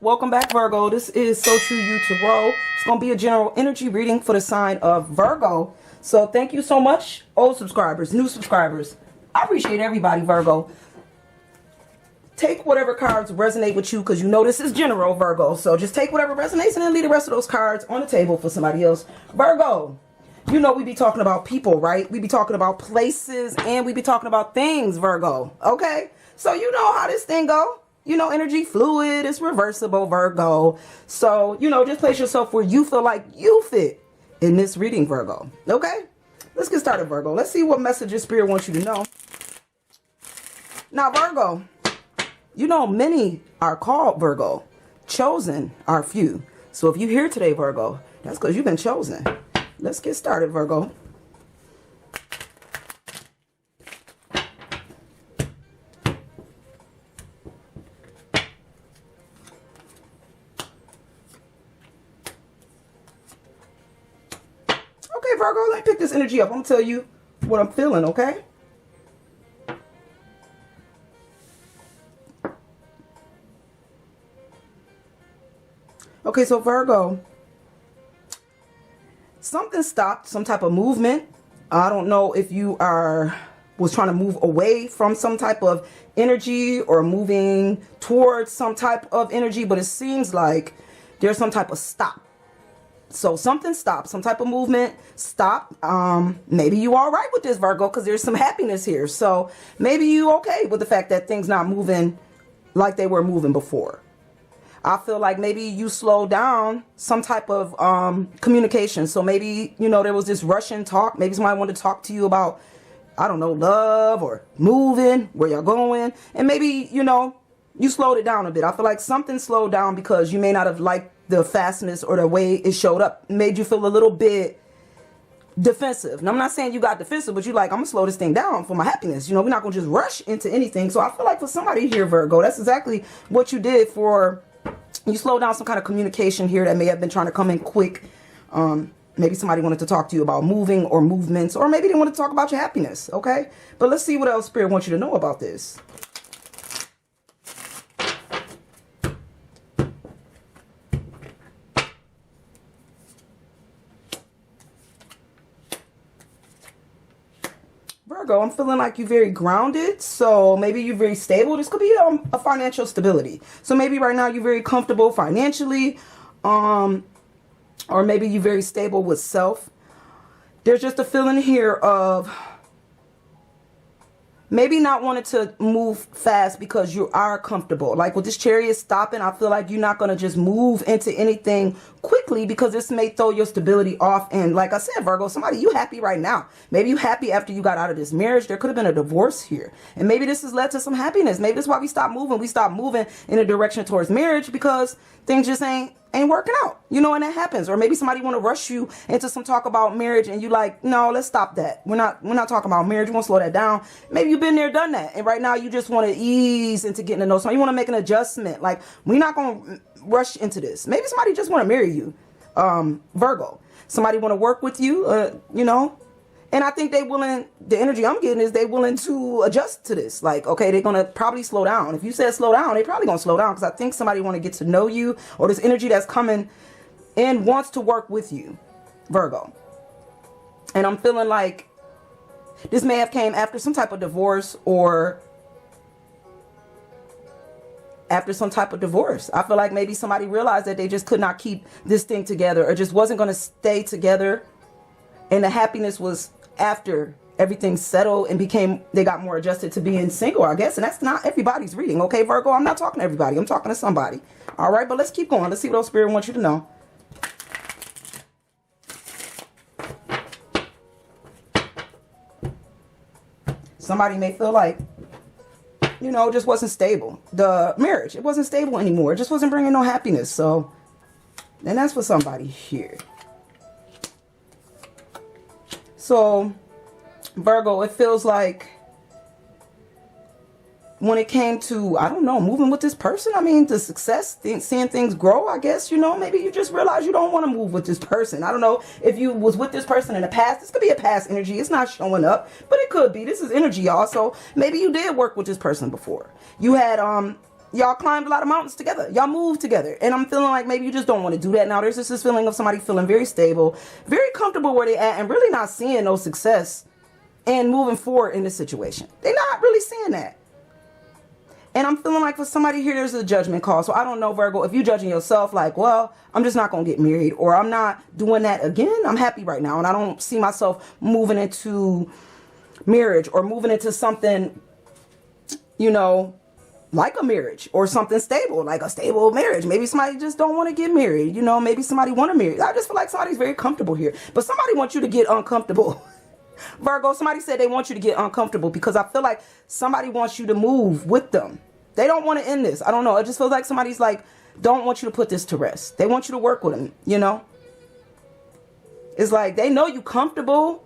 Welcome back, Virgo. This is So True You Tarot. It's going to be a general energy reading for the sign of Virgo. So thank you so much, old subscribers, new subscribers. I appreciate everybody, Virgo. Take whatever cards resonate with you, because you know this is general, Virgo. So just take whatever resonates and then leave the rest of those cards on the table for somebody else. Virgo, you know we be talking about people, right? We be talking about places and we be talking about things, Virgo. Okay? So you know how this thing go. You know, energy fluid, it's reversible, Virgo. So, you know, just place yourself where you feel like you fit in this reading, Virgo. Okay? Let's get started, Virgo. Let's see what messages Spirit wants you to know. Now, Virgo, you know many are called, Virgo. Chosen are few. So if you're here today, Virgo, that's because you've been chosen. Let's get started, Virgo. Okay, Virgo, let me pick this energy up. I'm going to tell you what I'm feeling, okay? Okay, so Virgo, something stopped, some type of movement. I don't know if you was trying to move away from some type of energy or moving towards some type of energy, but it seems like there's some type of stop. So something stopped, some type of movement stopped. Maybe you all right with this, Virgo, because there's some happiness here. So maybe you okay with the fact that things not moving like they were moving before. I feel like maybe you slowed down some type of communication. So maybe, you know, there was this Russian talk. Maybe somebody wanted to talk to you about, I don't know, love or moving, where you're going. And maybe, you know, you slowed it down a bit. I feel like something slowed down because you may not have liked the fastness or the way it showed up. It made you feel a little bit defensive. And I'm not saying you got defensive, but you like, I'm going to slow this thing down for my happiness. You know, we're not going to just rush into anything. So I feel like for somebody here, Virgo, that's exactly what you did for... You slowed down some kind of communication here that may have been trying to come in quick. Maybe somebody wanted to talk to you about moving or movements, or maybe they want to talk about your happiness, okay? But let's see what else Spirit wants you to know about this. Virgo, I'm feeling like you're very grounded, so maybe you're very stable. This could be a financial stability. So maybe right now you're very comfortable financially, or maybe you're very stable with self. There's just a feeling here of maybe not wanting to move fast because you are comfortable. Like with this Chariot stopping, I feel like you're not going to just move into anything quickly because this may throw your stability off. And like I said, Virgo, somebody, you happy right now. Maybe you happy after you got out of this marriage. There could have been a divorce here. And maybe this has led to some happiness. Maybe that's why we stopped moving. We stopped moving in a direction towards marriage because things just ain't working out, you know, and that happens. Or maybe somebody want to rush you into some talk about marriage and you like, no, let's stop that. We're not talking about marriage. We want to slow that down. Maybe you've been there, done that. And right now you just want to ease into getting to know somebody. You want to make an adjustment. Like, we're not going to rush into this. Maybe somebody just want to marry you, Virgo. Somebody want to work with you, you know. And I think they willing, the energy I'm getting is they willing to adjust to this. Like, okay, they're going to probably slow down. If you said slow down, they probably going to slow down because I think somebody want to get to know you, or this energy that's coming in wants to work with you, Virgo. And I'm feeling like this may have came after some type of divorce or after some type of divorce. I feel like maybe somebody realized that they just could not keep this thing together or just wasn't going to stay together. And the happiness was after everything settled and they got more adjusted to being single, I guess. And that's not everybody's reading. Okay, Virgo, I'm not talking to everybody. I'm talking to somebody. All right, but let's keep going. Let's see what else Spirit wants you to know. Somebody may feel like, you know, it just wasn't stable. The marriage, it wasn't stable anymore. It just wasn't bringing no happiness. So, and that's for somebody here. So, Virgo, it feels like when it came to, I don't know, moving with this person, I mean, the success, seeing things grow, I guess, you know, maybe you just realize you don't want to move with this person. I don't know if you was with this person in the past. This could be a past energy. It's not showing up, but it could be. This is energy, y'all. So maybe you did work with this person before. You had y'all climbed a lot of mountains together. Y'all moved together. And I'm feeling like maybe you just don't want to do that now. There's just this feeling of somebody feeling very stable, very comfortable where they at, and really not seeing no success and moving forward in this situation. They're not really seeing that. And I'm feeling like for somebody here, there's a judgment call. So I don't know, Virgo, if you're judging yourself like, well, I'm just not going to get married, or I'm not doing that again. I'm happy right now. And I don't see myself moving into marriage or moving into something, you know, like a marriage or something stable, like a stable marriage. Maybe somebody just don't want to get married. You know, maybe somebody want to marry. I just feel like somebody's very comfortable here, but somebody wants you to get uncomfortable. Virgo, somebody said they want you to get uncomfortable because I feel like somebody wants you to move with them. They don't want to end this. I don't know. It just feels like somebody's like, don't want you to put this to rest. They want you to work with them, you know? It's like they know you comfortable,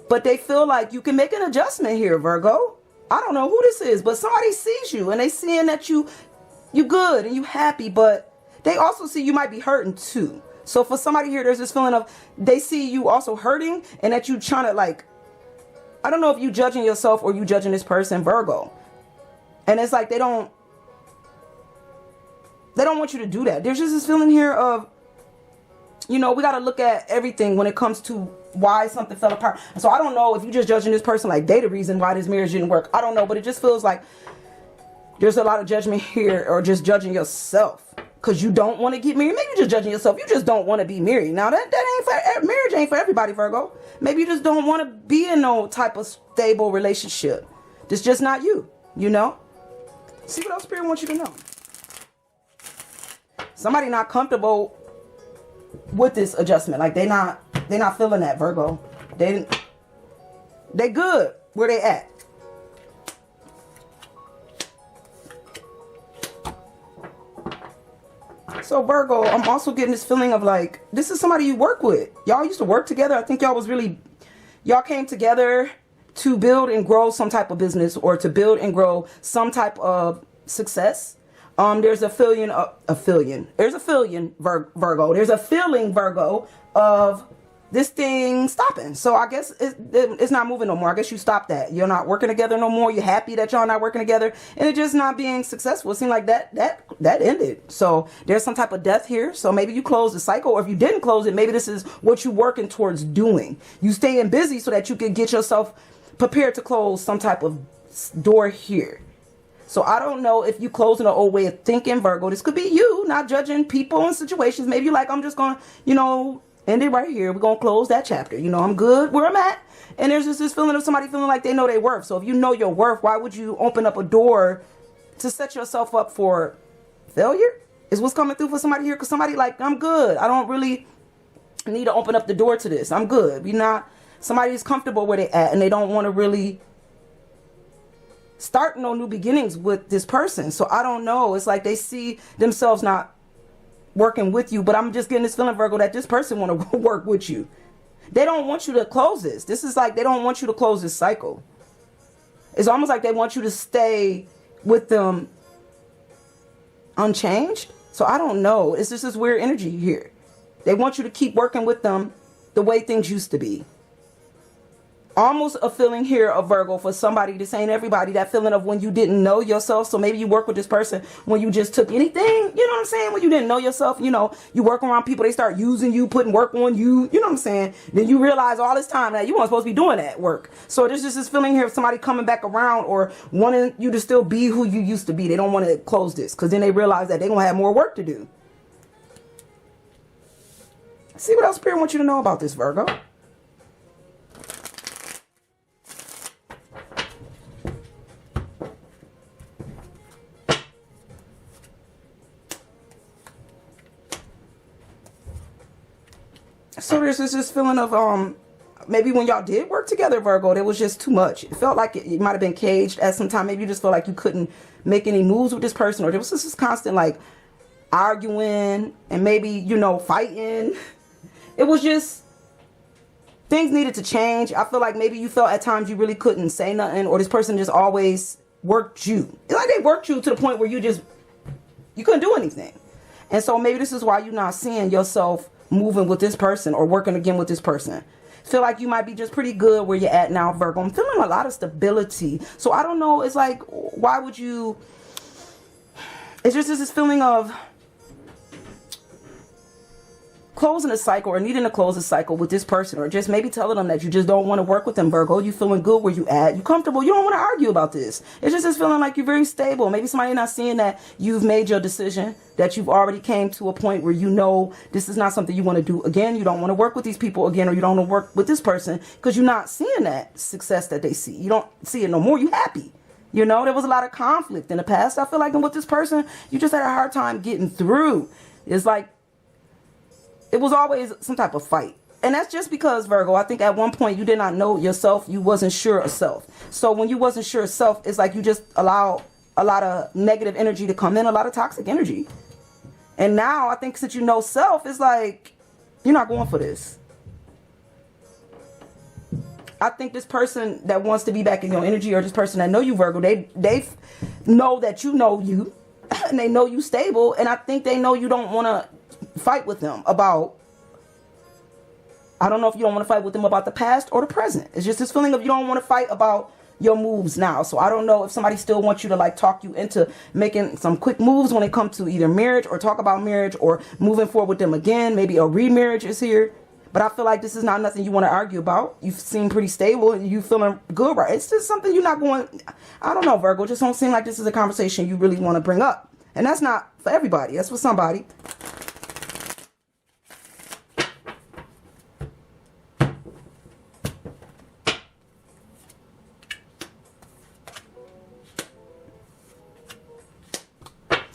but they feel like you can make an adjustment here, Virgo. I don't know who this is, but somebody sees you and they seeing that you good and you happy, but they also see you might be hurting too. So for somebody here, there's this feeling of they see you also hurting and that you trying to like, I don't know if you judging yourself or you judging this person, Virgo. And it's like they don't want you to do that. There's just this feeling here of, you know, we got to look at everything when it comes to why something fell apart. And so I don't know if you're just judging this person like they the reason why this marriage didn't work. I don't know, but it just feels like there's a lot of judgment here, or just judging yourself. Because you don't want to get married. Maybe you're just judging yourself. You just don't want to be married. Now, that ain't for, marriage ain't for everybody, Virgo. Maybe you just don't want to be in no type of stable relationship. It's just not you, you know? See what else Spirit wants you to know. Somebody not comfortable with this adjustment. Like they're not feeling that, Virgo. They good where they at. So Virgo, I'm also getting this feeling of like, this is somebody you work with. Y'all used to work together. I think y'all came together to build and grow some type of business, or to build and grow some type of success. There's a feeling, Virgo. There's a feeling, Virgo, of this thing stopping. So I guess it's not moving no more. I guess you stopped that. You're not working together no more. You're happy that y'all not working together, and it's just not being successful. It seemed like that ended. So there's some type of death here. So maybe you closed the cycle, or if you didn't close it, maybe this is what you're working towards doing. You staying busy so that you can get yourself prepared to close some type of door here. So I don't know if you closing an old way of thinking, Virgo. This could be you not judging people and situations. Maybe you're like, I'm just going to, you know, end it right here. We're going to close that chapter. You know, I'm good where I'm at. And there's just this feeling of somebody feeling like they know their worth. So if you know your worth, why would you open up a door to set yourself up for failure? Is what's coming through for somebody here. Because somebody like, I'm good. I don't really need to open up the door to this. I'm good. Somebody's comfortable where they at, and they don't want to really start no new beginnings with this person. So I don't know. It's like they see themselves not working with you, but I'm just getting this feeling, Virgo, that this person want to work with you. They don't want you to close this. This is like they don't want you to close this cycle. It's almost like they want you to stay with them unchanged. So I don't know. It's just this weird energy here. They want you to keep working with them the way things used to be. Almost a feeling here of Virgo for somebody. This ain't everybody. That feeling of when you didn't know yourself. So maybe you work with this person when you just took anything. You know what I'm saying? When you didn't know yourself, you know, you work around people. They start using you, putting work on you. You know what I'm saying? Then you realize all this time that you weren't supposed to be doing that work. So there's just this feeling here of somebody coming back around or wanting you to still be who you used to be. They don't want to close this because then they realize that they're going to have more work to do. See what else Spirit wants you to know about this, Virgo. So there's this feeling of maybe when y'all did work together, Virgo, there was just too much. It felt like you might have been caged at some time. Maybe you just felt like you couldn't make any moves with this person, or there was just this constant like arguing and maybe, you know, fighting. It was just things needed to change. I feel like maybe you felt at times you really couldn't say nothing, or this person just always worked you. It's like they worked you to the point where you couldn't do anything. And so maybe this is why you're not seeing yourself moving with this person or working again with this person. Feel like you might be just pretty good where you're at now, Virgo. I'm feeling a lot of stability. So I don't know. It's like, why would you... It's just this feeling of closing a cycle or needing to close a cycle with this person, or just maybe telling them that you just don't want to work with them, Virgo. You feeling good where you at. You comfortable. You don't want to argue about this. It's just this feeling like you're very stable. Maybe somebody not seeing that you've made your decision, that you've already came to a point where you know this is not something you want to do again. You don't want to work with these people again, or you don't want to work with this person because you're not seeing that success that they see. You don't see it no more. You happy. You know, there was a lot of conflict in the past. I feel like, and with this person, you just had a hard time getting through. It's like, it was always some type of fight. And that's just because, Virgo, I think at one point you did not know yourself. You wasn't sure of self. So when you wasn't sure of self, it's like you just allow a lot of negative energy to come in, a lot of toxic energy. And now I think since you know self, it's like, you're not going for this. I think this person that wants to be back in your energy, or this person that know you, Virgo, they know that you know you, and they know you stable, and I think they know you don't want to fight with them about, I don't know if you don't want to fight with them about the past or the present. It's just this feeling of you don't want to fight about your moves now. So I don't know if somebody still wants you to like talk you into making some quick moves when it comes to either marriage, or talk about marriage, or moving forward with them again. Maybe a remarriage is here. But I feel like this is not nothing you want to argue about. You seem pretty stable and you feeling good, right? It's just something you're not going, I don't know, Virgo. It just don't seem like this is a conversation you really want to bring up. And that's not for everybody. That's for somebody.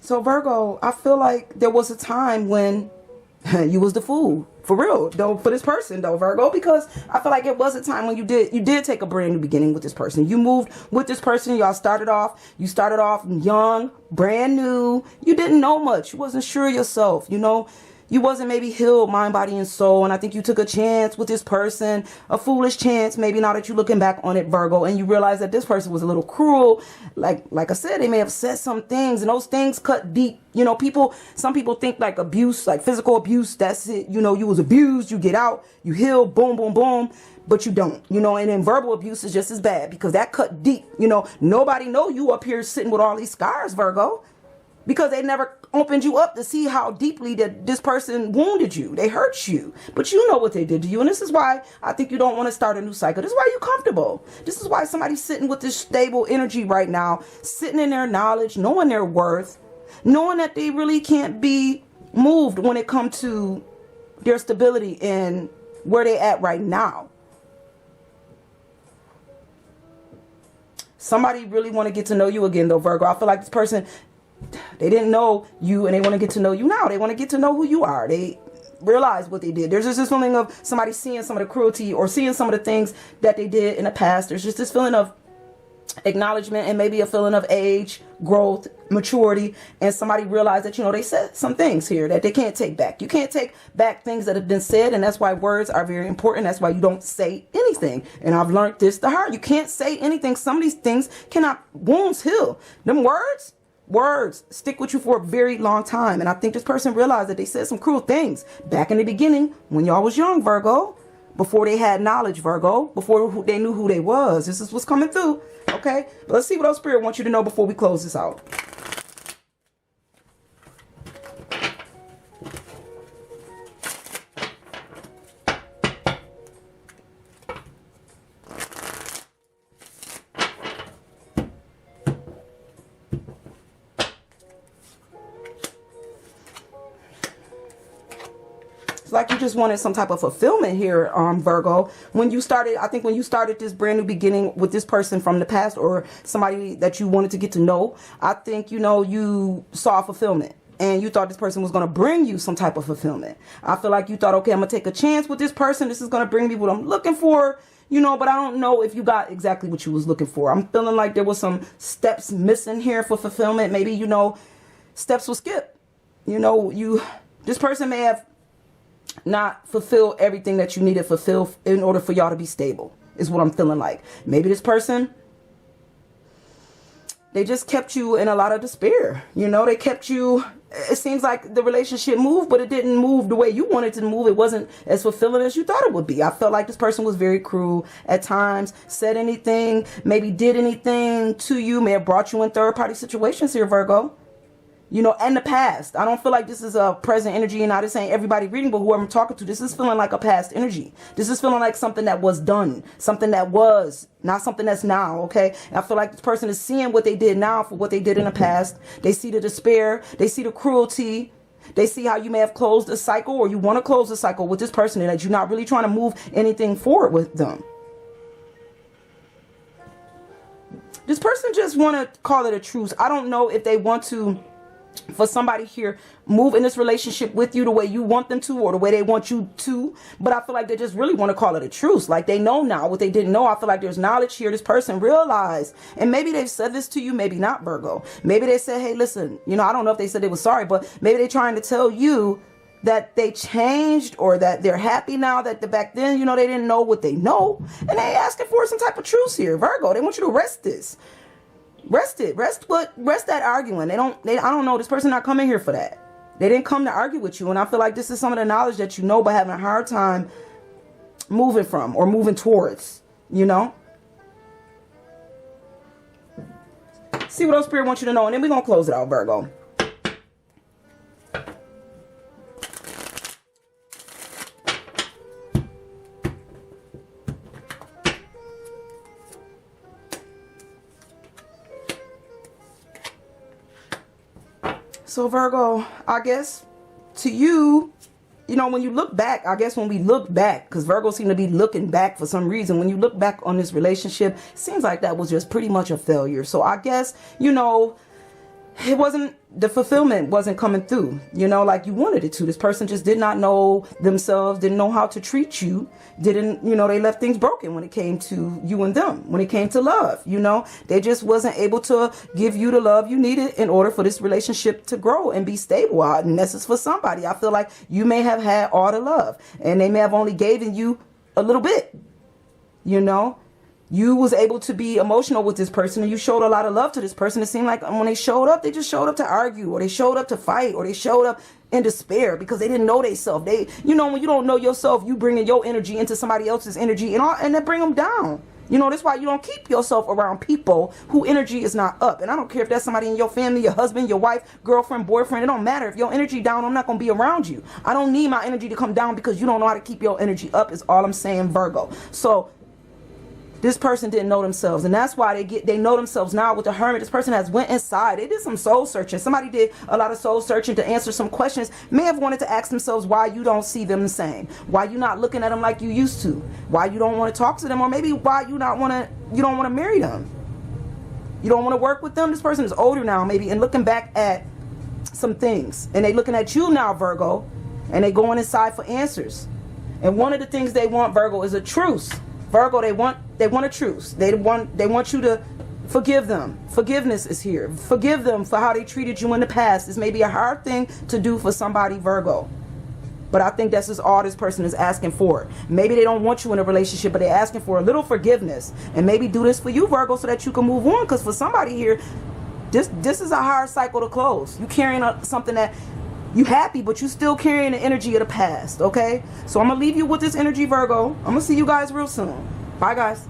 So Virgo, I feel like there was a time when you was the fool. For real, though, for this person, though, Virgo, because I feel like it was a time when you did take a brand new beginning with this person. You moved with this person. Y'all started off young, brand new. You didn't know much. You wasn't sure of yourself, you know. You wasn't maybe healed mind, body, and soul. And I think you took a chance with this person, a foolish chance, maybe now that you're looking back on it, Virgo, and you realize that this person was a little cruel. Like I said, they may have said some things, and those things cut deep. You know, some people think like abuse, like physical abuse, that's it. You know, you was abused, you get out, you heal, boom, boom, boom. But you don't, you know, and then verbal abuse is just as bad because that cut deep. You know, nobody know you up here sitting with all these scars, Virgo, because they never opened you up to see how deeply that this person wounded you. They hurt you, but you know what they did to you. And this is why I think you don't want to start a new cycle. This is why you're comfortable. This is why somebody's sitting with this stable energy right now, sitting in their knowledge, knowing their worth, knowing that they really can't be moved when it comes to their stability and where they at right now. Somebody really want to get to know you again, though, Virgo. I feel like this person, they didn't know you and they want to get to know you now. They want to get to know who you are. They realize what they did. There's just this feeling of somebody seeing some of the cruelty or seeing some of the things that they did in the past. There's just this feeling of acknowledgement and maybe a feeling of age, growth, maturity, and somebody realized that, you know, they said some things here that they can't take back. You can't take back things that have been said, and that's why words are very important. That's why you don't say anything. And I've learned this the hard. You can't say anything. Some of these things cannot, wounds heal. Them words stick with you for a very long time. And I think this person realized that they said some cruel things back in the beginning when y'all was young, Virgo, before they had knowledge, Virgo, before they knew who they was. This is what's coming through. Okay, but let's see what our spirit wants you to know before we close this out. Like you just wanted some type of fulfillment here, Virgo. When you started, I think when you started this brand new beginning with this person from the past, or somebody that you wanted to get to know, I think, you know, you saw fulfillment and you thought this person was going to bring you some type of fulfillment. I feel like you thought, okay, I'm going to take a chance with this person. This is going to bring me what I'm looking for, you know, but I don't know if you got exactly what you was looking for. I'm feeling like there was some steps missing here for fulfillment. Maybe, you know, steps will skip. You know, this person may have not fulfill everything that you need to fulfill in order for y'all to be stable, is what I'm feeling like. Maybe this person, they just kept you in a lot of despair. You know, they kept you it seems like the relationship moved, but it didn't move the way you wanted to move. It wasn't as fulfilling as you thought it would be. I felt like this person was very cruel at times, said anything, maybe did anything to you, may have brought you in third party situations here, Virgo. You know, and the past. I don't feel like this is a present energy, and I just saying everybody reading, but whoever I'm talking to, this is feeling like a past energy. This is feeling like something that was done, something that was, not something that's now, okay? And I feel like this person is seeing what they did now for what they did in the past. They see the despair, they see the cruelty, they see how you may have closed a cycle, or you want to close a cycle with this person, and that you're not really trying to move anything forward with them. This person just want to call it a truce. I don't know if they want to, for somebody here, move in this relationship with you the way you want them to, or the way they want you to, but I feel like they just really want to call it a truce. Like they know now what they didn't know. I feel like there's knowledge here. This person realized, and maybe they've said this to you, maybe not, Virgo. Maybe they said, hey, listen, you know, I don't know if they said they were sorry, but maybe they're trying to tell you that they changed, or that they're happy now, that back then, you know, they didn't know what they know, and they asking for some type of truce here, Virgo. They want you to rest this. Rest it. Rest that arguing. I don't know. This person not coming here for that. They didn't come to argue with you. And I feel like this is some of the knowledge that you know, but having a hard time moving from or moving towards, you know. See what else Spirit wants you to know. And then we're going to close it out, Virgo. So Virgo, I guess to you, you know, when you look back, I guess when we look back, because Virgo seem to be looking back for some reason, when you look back on this relationship, it seems like that was just pretty much a failure. So I guess, you know, it wasn't, the fulfillment wasn't coming through, you know, like you wanted it to. This person just did not know themselves, didn't know how to treat you, didn't, you know, they left things broken when it came to you and them, when it came to love, you know, they just wasn't able to give you the love you needed in order for this relationship to grow and be stable. And this is for somebody. I feel like you may have had all the love, and they may have only given you a little bit, you know. You was able to be emotional with this person, and you showed a lot of love to this person. It seemed like when they showed up, they just showed up to argue, or they showed up to fight, or they showed up in despair because they didn't know themselves. They, you know, when you don't know yourself, you bringing your energy into somebody else's energy, and that bring them down. You know, that's why you don't keep yourself around people who energy is not up. And I don't care if that's somebody in your family, your husband, your wife, girlfriend, boyfriend. It don't matter. If your energy down, I'm not going to be around you. I don't need my energy to come down because you don't know how to keep your energy up, is all I'm saying, Virgo. So this person didn't know themselves, and that's why they know themselves now with the Hermit. This person has went inside. They did some soul searching. Somebody did a lot of soul searching to answer some questions. May have wanted to ask themselves why you don't see them the same, why you not looking at them like you used to, why you don't want to talk to them, or maybe why you don't want to marry them. You don't want to work with them. This person is older now, maybe, and looking back at some things, and they looking at you now, Virgo, and they going inside for answers. And one of the things they want, Virgo, is a truce. Virgo, they want a truce. They want you to forgive them. Forgiveness is here. Forgive them for how they treated you in the past. This may be a hard thing to do for somebody, Virgo, but I think that's just all this person is asking for. Maybe they don't want you in a relationship, but they're asking for a little forgiveness. And maybe do this for you, Virgo, so that you can move on. Because for somebody here, this is a hard cycle to close. You carrying something that you happy, but you still carrying the energy of the past, okay? So I'm going to leave you with this energy, Virgo. I'm going to see you guys real soon. Bye, guys.